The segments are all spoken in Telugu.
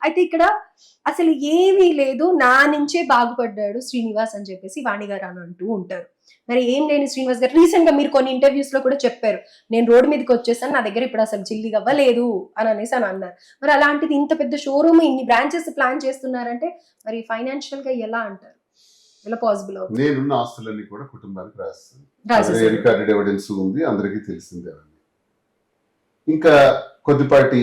అయితే ఇక్కడ అసలు ఏమీ లేదు, నా నుంచే బాగుపడ్డాడు శ్రీనివాస్ అని చెప్పేసి వాణి గారు అని అంటూ ఉంటారు. మరి ఏం లేని శ్రీనివాస్ గారు రీసెంట్ గా మీరు కొన్ని ఇంటర్వ్యూస్ లో కూడా చెప్పారు, నేను రోడ్డు మీదకి వచ్చేసాను, నా దగ్గర ఇప్పుడు అసలు చిల్లిగా అవ్వలేదు అని అనేసి అని అన్నారు. మరి అలాంటిది ఇంత పెద్ద షోరూమ్, ఇన్ని బ్రాంచెస్ ప్లాన్ చేస్తున్నారంటే మరి ఫైనాన్షియల్ గా ఎలా అంటారు, ఎలా పాసిబుల్ అవుతుంది? నేనున్న ఆస్తులన్నీ కూడా కుటుంబానికి రాస్తాను, రికార్డెడ్ ఎవిడెన్స్ ఉంది, అందరికీ తెలిసిందే. ఇంకా కొద్దిపాటి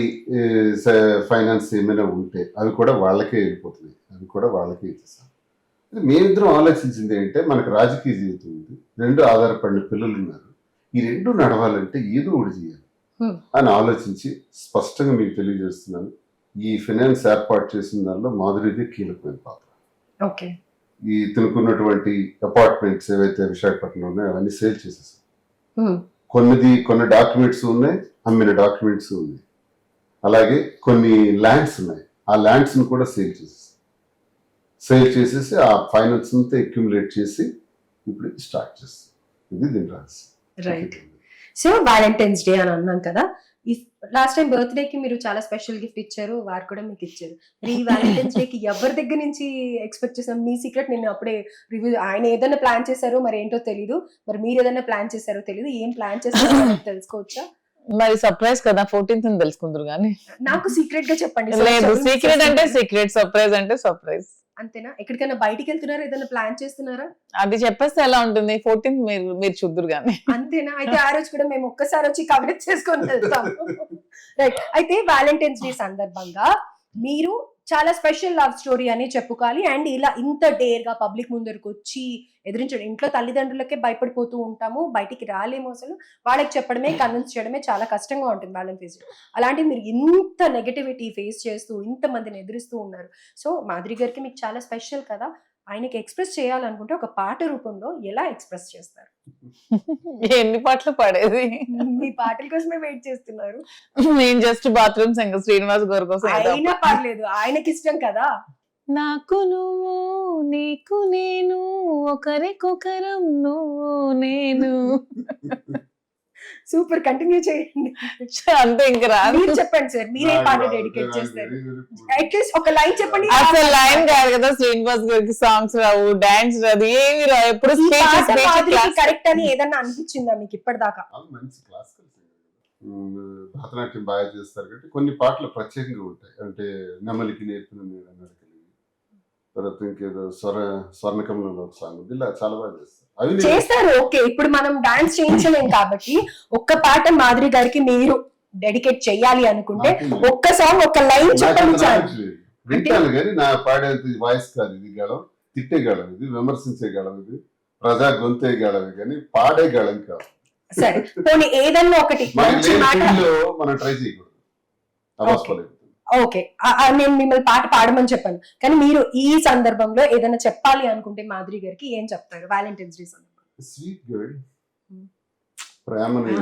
ఫైనాన్స్ ఏమైనా ఉంటే అవి కూడా వాళ్ళకే వెళ్ళిపోతున్నాయి, అవి కూడా వాళ్ళకే ఇచ్చేస్తాను. మేమిద్దరం ఆలోచించింది ఏంటంటే, మనకు రాజకీయ జీవితం ఉంది, రెండు ఆధారపడిన పిల్లలు ఉన్నారు, ఈ రెండు నడవాలంటే ఏదో ఒకటి చేయాలి అని ఆలోచించి స్పష్టంగా మీకు తెలియజేస్తున్నాను, ఈ ఫైనాన్స్ ఏర్పాటు చేసిన దానిలో మాధురిదే కీలకమైన పాత్ర. ఓకే, ఈ తినుకున్నటువంటి అపార్ట్మెంట్స్ ఏవైతే విశాఖపట్నంలో ఉన్నాయో అవన్నీ సేల్ చేసేసాం. కొన్ని డాక్యుమెంట్స్ ఉన్నాయి, అమ్మిన డాక్యుమెంట్స్ ఉన్నాయి, అలాగే కొన్ని ల్యాండ్స్ ఉన్నాయి, ఆ ల్యాండ్స్ ను కూడా సేల్ చేసేసి ఆ ఫైనాన్స్ అంతా అక్యుములేట్ చేసి ఇప్పుడు స్టార్ట్ చేస్తాం. ఇది దీని రహస్యం. రైట్. సో వ్యాలంటైన్స్ డే అని అన్నాం కదా, లాస్ట్ టైం బర్త్డే కి మీరు చాలా స్పెషల్ గిఫ్ట్ ఇచ్చారు, వారు కూడా మీకు ఇచ్చారు. మరి ఈ వ్యాలంటైన్స్ డే కి ఎవరి దగ్గర నుంచి ఎక్స్పెక్ట్ చేసాం? మీ సీక్రెట్ నేను అప్పుడే రివ్యూ, ఆయన ఏదైనా ప్లాన్ చేశారో మరి ఏంటో తెలీదు, మరి మీరు ఏదైనా ప్లాన్ చేశారో తెలీదు, ఏం ప్లాన్ చేస్తారో తెలుసుకోవచ్చా? మరి సర్ప్రైజ్ కదా, 14th తెలుసుకుందరు కానీ నాకు సీక్రెట్ గా చెప్పండి. లేదు, సీక్రెట్ అంటే సీక్రెట్, సర్ప్రైజ్ అంటే సర్ప్రైజ్. అంతేనా? ఎక్కడికైనా బయటికి వెళ్తున్నారా, ఏదైనా ప్లాన్ చేస్తున్నారా? అది చెప్పేస్తే ఎలా ఉంటుంది, 14th మీరు చూద్దరు కానీ. అంతేనా? అయితే ఆ రోజు కూడా మేము ఒక్కసారి వచ్చి కవరేజ్ చేసుకొని వెళ్తాం. రైట్. అయితే వ్యాలంటైన్స్ డే సందర్భంగా మీరు చాలా స్పెషల్ లవ్ స్టోరీ అని చెప్పుకోవాలి, అండ్ ఇలా ఇంత డేర్ గా పబ్లిక్ ముందరకు వచ్చి ఎదిరించడం, ఇంట్లో తల్లిదండ్రులకే భయపడిపోతూ ఉంటాము, బయటికి రాలేము, అసలు వాళ్ళకి చెప్పడమే, కన్విన్స్ చేయడమే చాలా కష్టంగా ఉంటుంది వ్యాలంటైన్స్ డే. అలాంటి మీరు ఇంత నెగటివిటీ ఫేస్ చేస్తూ ఇంత మందిని ఎదురిస్తూ ఉన్నారు. సో మాధురి గారికి మీకు చాలా స్పెషల్ కదా, ఆయనకి ఎక్స్ప్రెస్ చేయాలనుకుంటే ఒక పాట రూపంలో ఎలా ఎక్స్ప్రెస్ చేస్తారు? ఎన్ని పాటలు పాడేది, మీ పాటల కోసమే వెయిట్ చేస్తున్నారు. నేను జస్ట్ బాత్రూమ్ సింగర్ శ్రీనివాస్ గారి కోసం. అయినా పర్లేదు, ఆయనకి ఇష్టం కదా. నాకు నువ్వు, నీకు నేను, ఒకరికొకరం నువ్వు నేను. సూపర్, కంటిన్యూ చేయండి. అంతే, ఇంకా రాదు. మీరు చెప్పండి సార్, మీరే పాట డెడికేట్ చేస్తారు, అట్లీస్ట్ ఒక లైన్ చెప్పండి. అసలు లైన్ కాదు కదా, శ్రీనివాస్ గారికి సాంగ్స్ రావు, డాన్స్ రాదు, ఏమి రావు, ఎప్పుడు కరెక్ట్ అని ఏదన్నా అనిపించిందా మీకు ఇప్పటిదాకా? మంచి క్లాసికల్ భరతనాట్యం బాగా చేస్తారు కాబట్టి కొన్ని పాటలు ప్రత్యేకంగా ఉంటాయి. అంటే నెమలికి నేర్పిన నడకలి, తర్వాత ఇంకేదో స్వర్ణకమలంలో ఒక సాంగ్ ఉంది, ఇలా చాలా బాగా చేస్తారు. ఓకే, ఇప్పుడు మనం డాన్స్ చేయించలేం కాబట్టి ఒక్క పాట మాధురి గారికి మీరు డెడికేట్ చెయ్యాలి అనుకుంటే ఒక్క సాంగ్, ఒక లైన్ చెప్పండి. వింటాను కానీ నా పాడేది వాయిస్ కాదు, ఇది గళం, తిట్టే గళం, ఇది విమర్శించే గళం, ఇది ప్రజా గొంతే గళం, కానీ పాడే గళం కాదు. సరే, పోనీ ఏదన్నా ఒకటి మనం ట్రై చేయకూడదు, అవసరం. ఓకే, నేను మిమ్మల్ని పాట పాడమని చెప్పాను, కానీ మీరు ఈ సందర్భంలో ఏదైనా చెప్పాలి అనుకుంటే మాధురి గారికి ఏం చెప్తారు? వ్యాలంటైన్స్ డే సందర్భంగా. స్వీట్ గర్ల్, ప్రేమని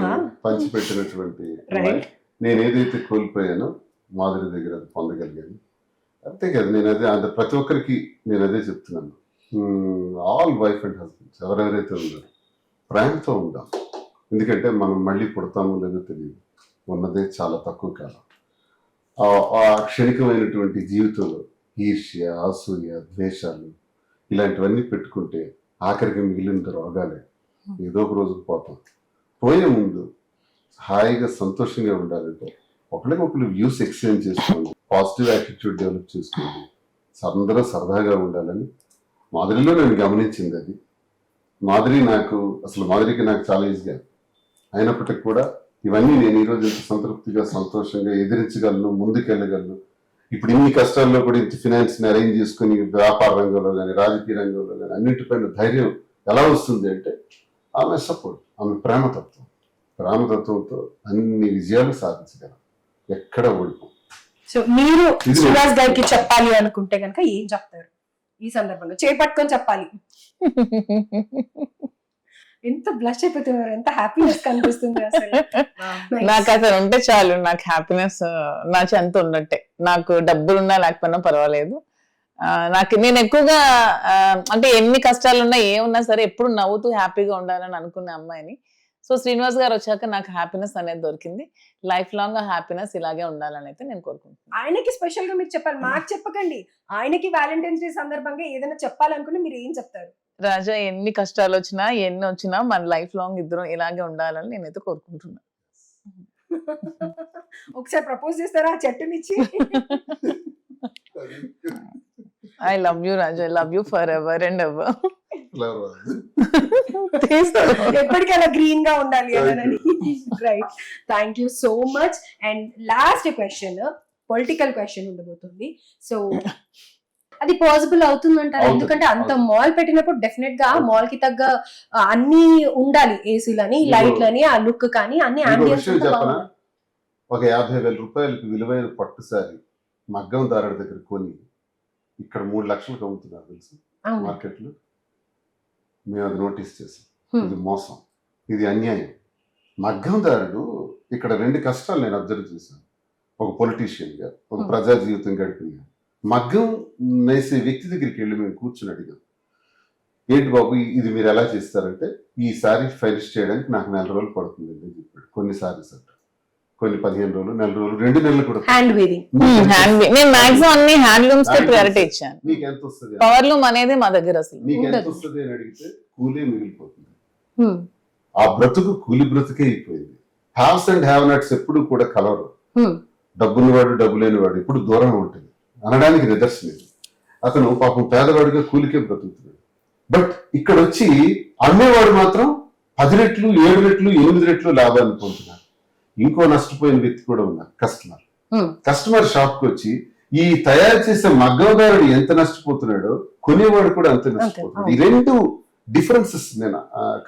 పంచిపెట్టినటువంటి, నేను ఏదైతే కోల్పోయానో మాధురి దగ్గర అది పొందగలిగాను. అంతే కదా, నేను అదే అంత ప్రతి ఒక్కరికి నేను అదే చెప్తున్నాను. ఆల్ వైఫ్ అండ్ హస్బెండ్స్ ఎవరెవరైతే ఉన్నారో ప్రేమతో ఉందాం, ఎందుకంటే మనం మళ్ళీ పుడతామో లేదో తెలియదు, ఉన్నదే చాలా తక్కువ కాలం. ఆ క్షణికమైనటువంటి జీవితంలో ఈర్ష్య, అసూయ, ద్వేషాలు ఇలాంటివన్నీ పెట్టుకుంటే ఆఖరికి మిగిలిన రోగాలే, ఏదో ఒక రోజుకు పోతాం. పోయే ముందు హాయిగా సంతోషంగా ఉండాలంటే ఒకరికొకరు వ్యూస్ ఎక్స్చేంజ్ చేసుకోండి, పాజిటివ్ యాటిట్యూడ్ డెవలప్ చేసుకోండి, అందరూ సరదాగా ఉండాలని మాధురిలో నేను గమనించింది. అది మాధురికి నాకు చాలా ఈజీగా అయినప్పటికీ కూడా ఇవన్నీ నేను ఈరోజు ఇంత సంతృప్తిగా, సంతోషంగా ఎదిరించగలను, ముందుకెళ్ళగలను. ఇప్పుడు ఇన్ని కష్టాల్లో కూడా ఇంత ఫినాన్స్ని అరేంజ్ చేసుకుని వ్యాపార రంగంలో కానీ, రాజకీయ రంగంలో కానీ అన్నింటిపైన ధైర్యం ఎలా వస్తుంది అంటే ఆమె సపోర్ట్, ఆమె ప్రేమతత్వంతో అన్ని విజయాలు సాధించగలం, ఎక్కడ ఓడిపో. సో మీరు శ్రీనివాస్ గారికి చెప్పాలి అనుకుంటే కనుక ఏం చెప్తారు ఈ సందర్భంలో? చేపట్టుకొని చెప్పాలి. ఎంత బ్లష్ అయిపోతున్నారు, ఎంత హ్యాపీనెస్ కనిపిస్తుంది అసలు. నాకు అసలు ఉంటే చాలు, నాకు హ్యాపీనెస్ నా చెంత ఉన్నట్టే. నాకు డబ్బులు ఉన్నా లేకపోయినా పర్వాలేదు. నేను ఎక్కువగా అంటే ఎన్ని కష్టాలు ఉన్నా ఏమున్నా సరే ఎప్పుడు నవ్వుతూ హ్యాపీగా ఉండాలని అనుకునే అమ్మాయిని. సో శ్రీనివాస్ గారు వచ్చాక నాకు హ్యాపీనెస్ అనేది దొరికింది. లైఫ్ లాంగ్ ఆ హ్యాపీనెస్ ఇలాగే ఉండాలని అయితే నేను కోరుకుంటున్నాను. ఆయనకి స్పెషల్ గా మీరు చెప్పాలి, మాకు చెప్పకండి. ఆయనకి వ్యాలంటైన్స్ డే సందర్భంగా ఏదైనా చెప్పాలనుకుంటే మీరు ఏం చెప్తారు? రాజా, ఎన్ని కష్టాలు వచ్చినా ఎన్ని వచ్చినా మన లైఫ్ లాంగ్ ఇద్దరం ఇలాగే ఉండాలని నేనైతే కోరుకుంటున్నాను. ఒకసారి ప్రపోజ్ చేస్తారా ఆ చెట్టునిచ్చి? I love you Raja, I love you for ever and ever. ఎప్పటికీ అలా గ్రీన్ గా ఉండాలి అని. Right, thank you so much. And last question, political question ఉండబోతుంది. సో అది పాసిబుల్ అవుతుందంటారు? ఎందుకంటే అంత మాల్ పెట్టినప్పుడు డెఫినెట్ గా మాల్ కి తగ్గ అన్ని ఉండాలి, ఏసీలని, లైట్లని, ఆ లుక్ కానీ అన్ని ambience అంతా చెప్పనా, బాగుండాలి. ఒక 50,000 రూపాయలకి విలువైన పట్టు సారీ మగ్గం దారుడి దగ్గర కొని ఇక్కడ 3 లక్షలకు అమ్ముతున్నారు తెలుసు అవును. మార్కెట్ లో. మేము అది నోటీస్ చేసాం. Hmm. ఇది మోసం, ఇది అన్యాయం. మగ్గం దారుడు ఇక్కడ 2 కష్టాలు నేను అబ్జర్వ్ చేశాను. ఒక పొలిటీషియన్ గా, ఒక Hmm. ప్రజా జీవితం గడిపిన మగ్గం నేసే వ్యక్తి దగ్గరికి వెళ్ళి మేము కూర్చుని అడిగాం, ఏంటి బాబు ఇది మీరు ఎలా చేస్తారంటే, ఈ సారీ ఫైనిష్ చేయడానికి నాకు 4 రోజులు పడుతుంది అని చెప్పాడు. కొన్ని సారీస్ అంట, కొన్ని 15 రోజులు, 4 రోజులు, 2 నెలలు కూడా. Hand weaving. నేను మాక్సిమం అన్ని హ్యాండ్లూమ్స్ కి ప్రయారిటీ ఇచ్చాను. నీకు ఎంత వస్తుంది, పవర్ లూమ్ అనేది మా దగ్గర అసలు నీకు ఎంత ఉండదు. వస్తుంది అని అడిగితే కూలీ మిగిలిపోతుంది. ఆ బ్రతుకు కూలి బ్రతుకే అయిపోయింది. హ్యావ్స్ అండ్ హ్యావ్ నట్స్ ఎప్పుడు కూడా కలవరు. డబ్బున్నవాడు డబ్బు లేనివాడు ఎప్పుడు దూరం ఉంటుంది అనడానికి నిదర్శనం ఇది. అతను పాపం పేదవాడిగా కూలికే బ్రతుకుతున్నాడు. బట్ ఇక్కడ వచ్చి అమ్మేవాడు మాత్రం 10 రెట్లు, 7 రెట్లు, 8 రెట్లు లాభాన్ని పొందుతున్నారు. ఇంకో నష్టపోయిన వ్యక్తి కూడా ఉన్నారు, కస్టమర్. కస్టమర్ షాప్ కి వచ్చి ఈ తయారు చేసే మగ్గందారుడు ఎంత నష్టపోతున్నాడో కొనేవాడు కూడా అంతే నష్టపోతున్నాడు. ఈ 2 డిఫరెన్సెస్ నేను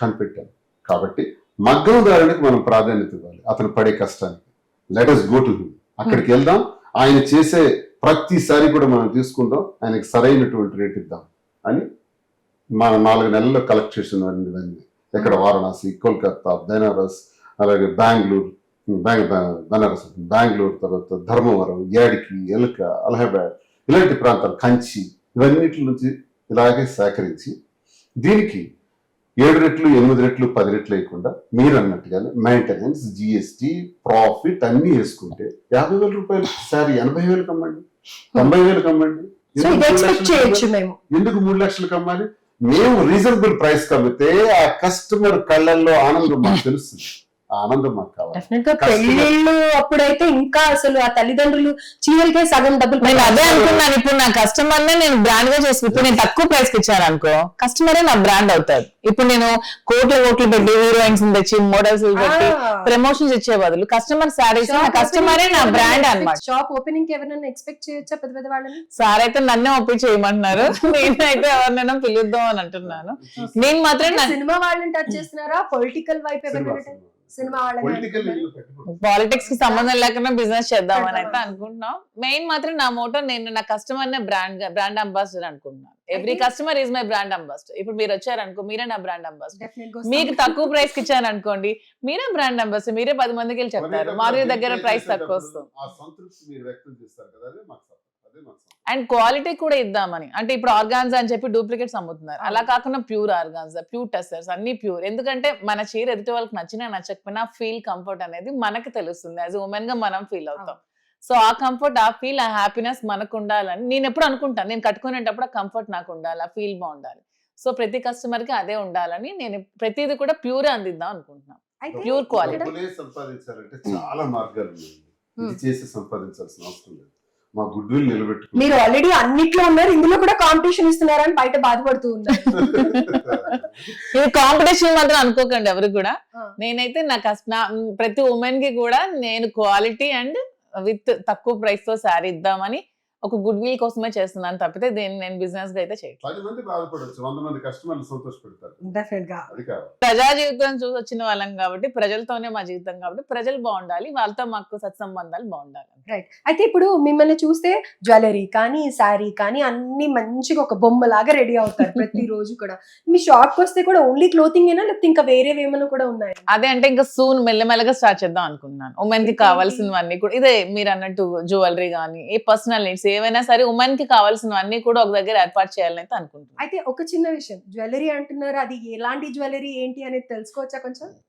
కనిపెట్టాను. కాబట్టి మగ్గందారునికి మనం ప్రాధాన్యత ఇవ్వాలి, అతను పడే కష్టానికి. Let us go to him. అక్కడికి వెళ్దాం, ఆయన చేసే ప్రతిసారి కూడా మనం తీసుకుందాం, ఆయనకి సరైనటువంటి రేట్ ఇద్దాం అని మన 4 నెలల్లో కలెక్ట్ చేసిన ఎక్కడ వారణాసి, కోల్కతా, బెనారస్, అలాగే బెనారస్, బెంగళూరు, తర్వాత ధర్మవరం, యాడికి, ఎలుక, అలహాబాద్, ఇలాంటి ప్రాంతాలు, కంచి, ఇవన్నిటి నుంచి ఇలాగే సేకరించి దీనికి 7 రెట్లు, 8 రెట్లు, 10 రెట్లు వేయకుండా మీరు అన్నట్టుగానే మెయింటెనెన్స్, జిఎస్టి, ప్రాఫిట్ అన్ని వేసుకుంటే 50,000 రూపాయలు సారీ 80,000 కమ్మండి, 90,000 కమ్మండి. సో ఇది ఎక్స్పెక్ట్ చేయొచ్చు మేము. ఎందుకు 3 లక్షలు కమ్మాలి? మేము రీజనబుల్ ప్రైస్ కమ్మితే ఆ కస్టమర్ కళ్ళల్లో ఆనందం మాకు తెలుస్తుంది. ఆ ఆనందం మాకు కావాలి. డెఫినెట్ గా పెళ్లిళ్ళు అప్పుడైతే ఇంకా అసలు ఆ తల్లిదండ్రులు చీరలకే సగం డబ్బులు నేను అదే అనుకున్నాను. ఇప్పుడు నా కస్టమర్ నే నేను బ్రాండ్ గా చేసి, ఇప్పుడు నేను తక్కువ ప్రైస్ కి ఇచ్చాను అనుకో, కస్టమరే నా బ్రాండ్ అవుతారు. ఇప్పుడు నేను కోట్లు పెట్టి హీరోయిన్స్ తెచ్చి, మోడల్స్ పెట్టి ప్రమోషన్స్ ఇచ్చే బదులు కస్టమర్ సారీస్, నా కస్టమరే నా బ్రాండ్ అన్నమాట. షాప్ ఓపెనింగ్ కి ఎవరైనా ఎక్స్పెక్ట్ చేయొచ్చా పెద్ద పెద్ద వాళ్ళని? సార్ అయితే నన్నే ఒప్పి చేయమంటున్నారు, నేనైతే ఎవరినైనా పిలుద్దాం అని అంటున్నాను. నేను మాత్రం సినిమా వాళ్ళని టచ్ చేస్తున్నారా? పొలిటికల్ వైపు ఎవరైనా? సినిమా పాలిటిక్స్ కి సంబంధం లేకుండా బిజినెస్ చేద్దామని అయితే అనుకుంటున్నాం. మెయిన్ మాత్రం నా మోటో, నేను నా కస్టమర్ నే బ్రాండ్ అంబాసిడర్ అనుకుంటున్నాను. Every customer is my brand ambassador. ఇప్పుడు మీరు వచ్చారనుకో, మీరే నా బ్రాండ్ అంబాసిడర్. మీకు తక్కువ ప్రైస్ కి ఇచ్చాను అనుకోండి, మీరే బ్రాండ్ అంబాసిడర్, మీరే 10 మందికి వెళ్ళి చెప్తారు మా దగ్గర ప్రైస్ తక్కువ వస్తుంది. అండ్ క్వాలిటీ కూడా ఇద్దామని, అంటే ఇప్పుడు ఆర్గాన్జా అని చెప్పి డూప్లికేట్స్ అమ్ముతున్నారు, అలా కాకుండా ప్యూర్ ఆర్గాన్జా, ప్యూర్ టెస్టర్స్, అన్ని ప్యూర్. ఎందుకంటే మన చీర ఎదుటి వాళ్ళకి నచ్చినా నచ్చకపోయినా ఫీల్, కంఫర్ట్ అనేది మనకి తెలుస్తుంది. యాజ్ ఉమెన్ గా మనం ఫీల్ అవుతాం. సో ఆ కంఫర్ట్, ఆ ఫీల్, ఆ హ్యాపీనెస్ మనకు ఉండాలని నేను ఎప్పుడు అనుకుంటాను. నేను కట్టుకునేటప్పుడు ఆ కంఫర్ట్ నాకు ఉండాలి, ఆ ఫీల్ బాగుండాలి. సో ప్రతి కస్టమర్ కి అదే ఉండాలని నేను ప్రతిది కూడా ప్యూర్ అందిద్దాం అనుకుంటున్నాను. ప్యూర్ క్వాలిటీ సంపాదించాలంటే చాలా మార్గాలు ఉన్నాయి. ఇది చేసి సంపాదించాల్సిన అవసరం లేదు. మా గుడ్ విల్ నిలబెట్టుకుని, మీరు ఆల్రెడీ అన్నిట్లో ఉన్నారు, ఇందులో కూడా కాంపిటీషన్ ఇస్తున్నారని బయట బాధపడుతూ ఉన్నారు. ఇది కాంపిటీషన్ మాత్రం అనుకోకండి ఎవరు కూడా. నేనైతే ప్రతి ఉమెన్ కి కూడా నేను క్వాలిటీ అండ్ విత్ తక్కువ ప్రైస్ తో శారీ ఇద్దామని ఒక గుడ్ విల్ కోసమే చేస్తున్నాను తప్పితే నేను బిజినెస్ గా అయితే చేయట్లేదు. 10 మంది బాధపడొచ్చు, 100 మంది కస్టమర్లు సంతోషపెడతారు. డెఫినెట్ గా అది కాదు, ప్రజా జీవితం చూసి వచ్చిన వాళ్ళం కాబట్టి, ప్రజలతోనే మా జీవితం కాబట్టి ప్రజలు బాగుండాలి, వాళ్ళతో మాకు సత్సంబంధాలు బాగుండాలి. రైట్. అయితే ఇప్పుడు మిమ్మల్ని చూస్తే జ్యువెలరీ కానీ, శారీ కానీ అన్ని మంచిగా ఒక బొమ్మలాగా రెడీ అవుతారు ప్రతి రోజు కూడా. మీ షాప్ కి వస్తే కూడా ఓన్లీ క్లోతింగ్ ఏనా, లేకపోతే ఇంకా వేరే ఏమైనా కూడా ఉన్నాయి? అదే అంటే ఇంకా సూన్ మెల్లమెల్లగా స్టార్ట్ చేద్దాం అనుకున్నాను. ఉమెన్ కి కావాల్సినవన్నీ కూడా ఇదే మీరు అన్నట్టు జ్యువెలరీ కానీ, ఏ పర్సనల్ నీడ్స్ ఏవైనా సరే ఉమెన్ కి కావాల్సినవన్నీ కూడా ఒక దగ్గర ఏర్పాటు చేయాలని అయితే అనుకుంటున్నాను. అయితే ఒక చిన్న విషయం, జ్యువెలరీ అంటున్నారు, అది ఎలాంటి జ్యువెలరీ ఏంటి అనేది తెలుసుకోవచ్చా కొంచెం?